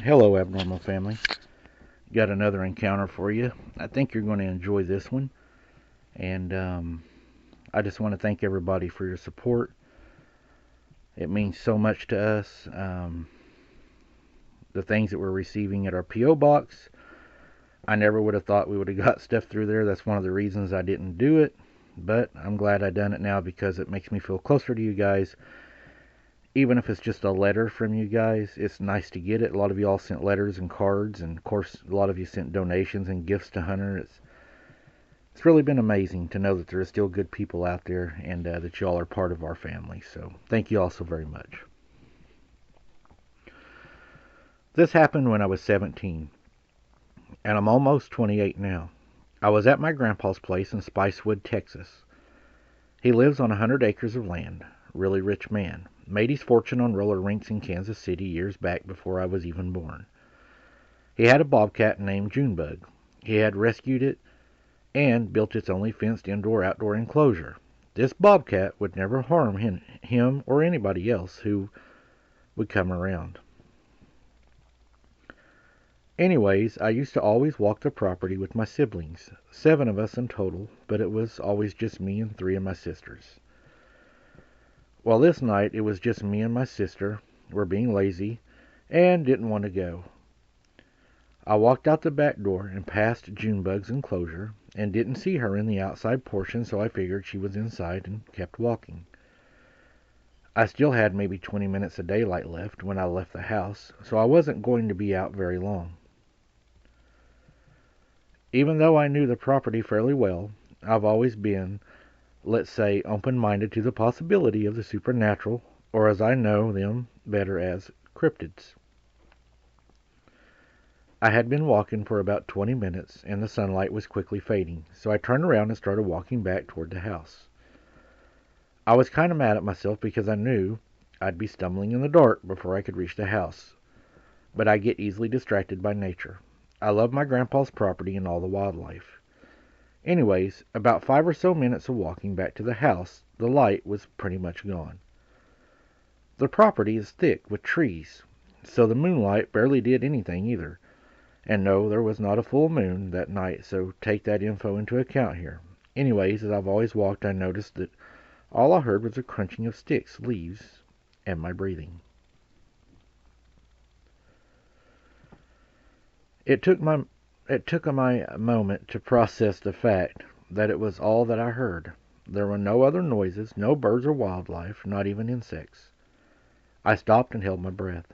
Hello, Abnormal Family. Got another encounter for you. I think you're going to enjoy this one. And I just want to thank everybody for your support. It means so much to us. The things that we're receiving at our P.O. box, I never would have thought we would have got stuff through there. That's one of the reasons I didn't do it. But I'm glad I done it now because it makes me feel closer to you guys. Even if it's just a letter from you guys, it's nice to get it. A lot of y'all sent letters and cards, and of course, a lot of you sent donations and gifts to Hunter. It's really been amazing to know that there are still good people out there and that y'all are part of our family. So thank you all so very much. This happened when I was 17, and I'm almost 28 now. I was at my grandpa's place in Spicewood, Texas. He lives on 100 acres of land. Really rich man. Made his fortune on roller rinks in Kansas City years back before I was even born. He had a bobcat named Junebug. He had rescued it and built its only fenced indoor-outdoor enclosure. This bobcat would never harm him or anybody else who would come around. Anyways, I used to always walk the property with my siblings, 7 of us in total, but it was always just me and 3 of my sisters. Well, this night it was just me and my sister. Were being lazy and didn't want to go. I walked out the back door and past Junebug's enclosure and didn't see her in the outside portion, so I figured she was inside and kept walking. I still had maybe 20 minutes of daylight left when I left the house, so I wasn't going to be out very long. Even though I knew the property fairly well, I've always been, let's say, open-minded to the possibility of the supernatural, or as I know them better as cryptids. I had been walking for about 20 minutes, and the sunlight was quickly fading, so I turned around and started walking back toward the house. I was kind of mad at myself because I knew I'd be stumbling in the dark before I could reach the house, but I get easily distracted by nature. I love my grandpa's property and all the wildlife. Anyways, about 5 or so minutes of walking back to the house, the light was pretty much gone. The property is thick with trees, so the moonlight barely did anything either. And no, there was not a full moon that night, so take that info into account here. Anyways, as I've always walked, I noticed that all I heard was the crunching of sticks, leaves, and my breathing. It took my moment to process the fact that it was all that I heard. There were no other noises, no birds or wildlife, not even insects. I stopped and held my breath.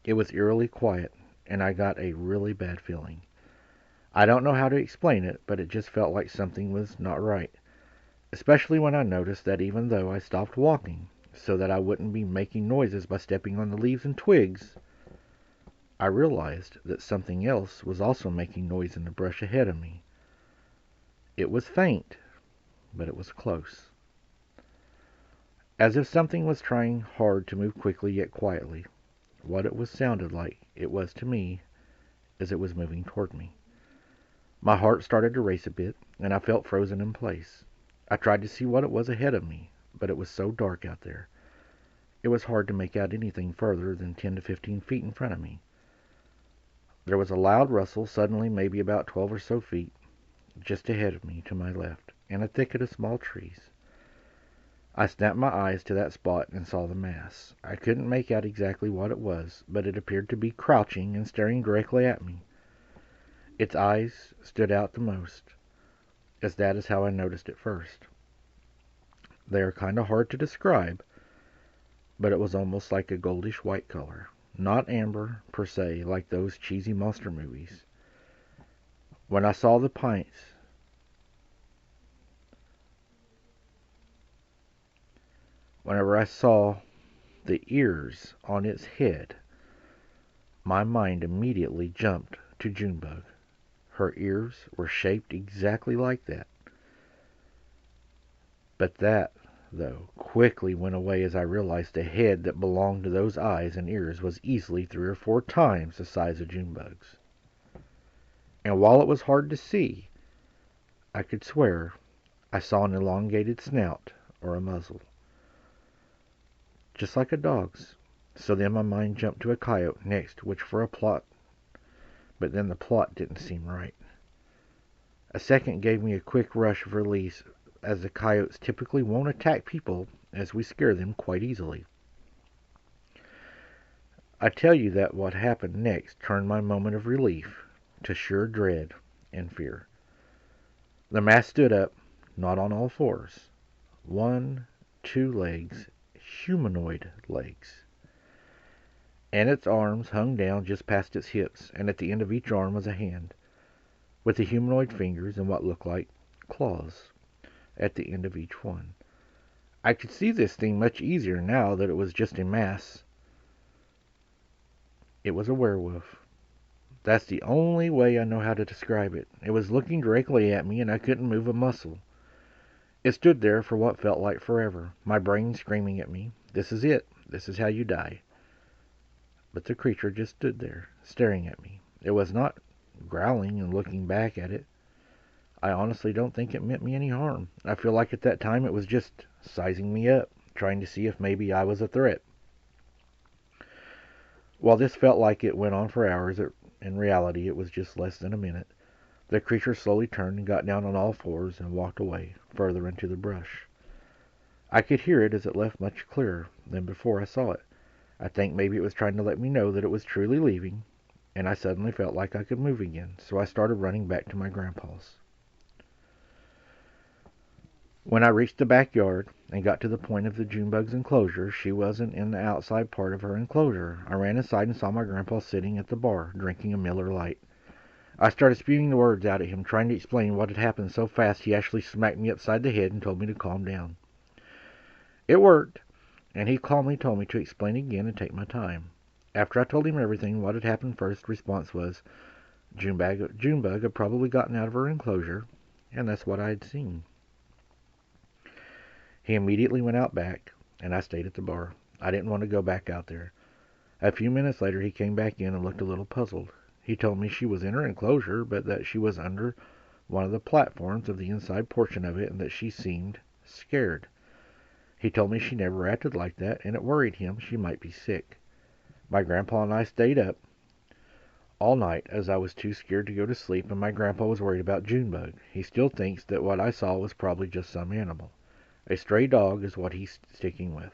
It was eerily quiet, and I got a really bad feeling. I don't know how to explain it, but it just felt like something was not right, especially when I noticed that even though I stopped walking so that I wouldn't be making noises by stepping on the leaves and twigs, I realized that something else was also making noise in the brush ahead of me. It was faint, but it was close. As if something was trying hard to move quickly yet quietly. What it was sounded like it was to me as it was moving toward me. My heart started to race a bit, and I felt frozen in place. I tried to see what it was ahead of me, but it was so dark out there. It was hard to make out anything further than 10 to 15 feet in front of me. There was a loud rustle, suddenly maybe about 12 or so feet, just ahead of me to my left, and a thicket of small trees. I snapped my eyes to that spot and saw the mass. I couldn't make out exactly what it was, but it appeared to be crouching and staring directly at me. Its eyes stood out the most, as that is how I noticed it first. They are kind of hard to describe, but it was almost like a goldish white color. Not amber, per se, like those cheesy monster movies. When I saw the pints, whenever I saw the ears on its head, my mind immediately jumped to Junebug. Her ears were shaped exactly like that. But that, though, quickly went away as I realized the head that belonged to those eyes and ears was easily 3 or 4 times the size of Junebug's. And while it was hard to see, I could swear I saw an elongated snout or a muzzle, just like a dog's. So then my mind jumped to a coyote next, which for a plot, but then the plot didn't seem right. A second gave me a quick rush of release, as the coyotes typically won't attack people as we scare them quite easily. I tell you that what happened next turned my moment of relief to sure dread and fear. The mass stood up, not on all fours. 1, 2 legs, humanoid legs. And its arms hung down just past its hips, and at the end of each arm was a hand, with the humanoid fingers and what looked like claws at the end of each one. I could see this thing much easier now that it was just a mass. It was a werewolf. That's the only way I know how to describe it. It was looking directly at me and I couldn't move a muscle. It stood there for what felt like forever, my brain screaming at me, "This is it. This is how you die." But the creature just stood there, staring at me. It was not growling and looking back at it. I honestly don't think it meant me any harm. I feel like at that time it was just sizing me up, trying to see if maybe I was a threat. While this felt like it went on for hours, in reality it was just less than a minute. The creature slowly turned and got down on all fours and walked away, further into the brush. I could hear it as it left much clearer than before I saw it. I think maybe it was trying to let me know that it was truly leaving, and I suddenly felt like I could move again, so I started running back to my grandpa's. When I reached the backyard and got to the point of the Junebug's enclosure, she wasn't in the outside part of her enclosure. I ran inside and saw my grandpa sitting at the bar, drinking a Miller Lite. I started spewing the words out at him, trying to explain what had happened so fast he actually smacked me upside the head and told me to calm down. It worked, and he calmly told me to explain again and take my time. After I told him everything, what had happened first, response was, Junebug had probably gotten out of her enclosure, and that's what I had seen. He immediately went out back, and I stayed at the bar. I didn't want to go back out there. A few minutes later he came back in and looked a little puzzled. He told me she was in her enclosure, but that she was under one of the platforms of the inside portion of it, and that she seemed scared. He told me she never acted like that, and it worried him she might be sick. My grandpa and I stayed up all night, as I was too scared to go to sleep, and my grandpa was worried about Junebug. He still thinks that what I saw was probably just some animal. A stray dog is what he's sticking with.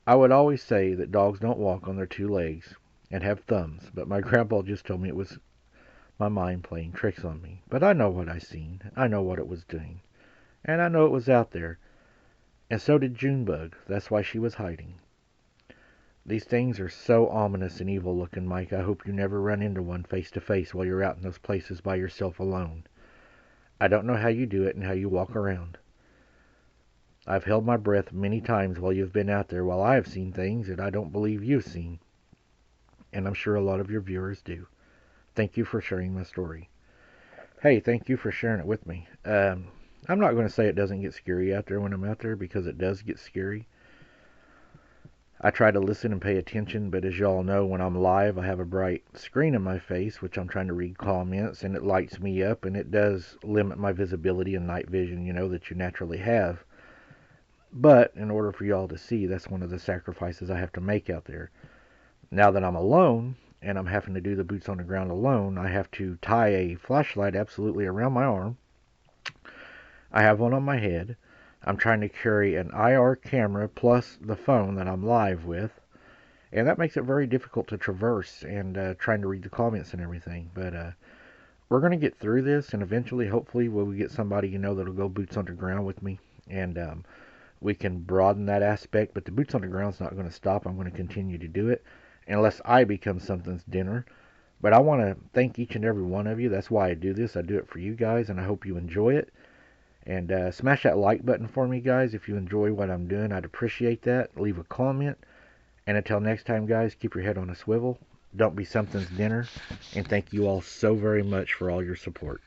I would always say that dogs don't walk on their 2 legs and have thumbs, but my grandpa just told me it was my mind playing tricks on me. But I know what I seen. I know what it was doing. And I know it was out there. And so did Junebug. That's why she was hiding. These things are so ominous and evil looking, Mike. I hope you never run into one face to face while you're out in those places by yourself alone. I don't know how you do it and how you walk around. I've held my breath many times while you've been out there, while I have seen things that I don't believe you've seen. And I'm sure a lot of your viewers do. Thank you for sharing my story. Hey, thank you for sharing it with me. I'm not going to say it doesn't get scary out there when I'm out there, because it does get scary. I try to listen and pay attention, but as y'all know, when I'm live, I have a bright screen in my face, which I'm trying to read comments, and it lights me up, and it does limit my visibility and night vision, that you naturally have. But in order for y'all to see, that's one of the sacrifices I have to make out there. Now that I'm alone, and I'm having to do the boots on the ground alone, I have to tie a flashlight absolutely around my arm. I have one on my head. I'm trying to carry an IR camera plus the phone that I'm live with. And that makes it very difficult to traverse and trying to read the comments and everything. But we're going to get through this, and eventually, hopefully, we'll get somebody, that'll go boots on the ground with me. And we can broaden that aspect. But the boots on the ground's not going to stop. I'm going to continue to do it unless I become something's dinner. But I want to thank each and every one of you. That's why I do this. I do it for you guys, and I hope you enjoy it. And smash that like button for me, guys, if you enjoy what I'm doing. I'd appreciate that. Leave a comment. And until next time, guys, keep your head on a swivel. Don't be something's dinner. And thank you all so very much for all your support.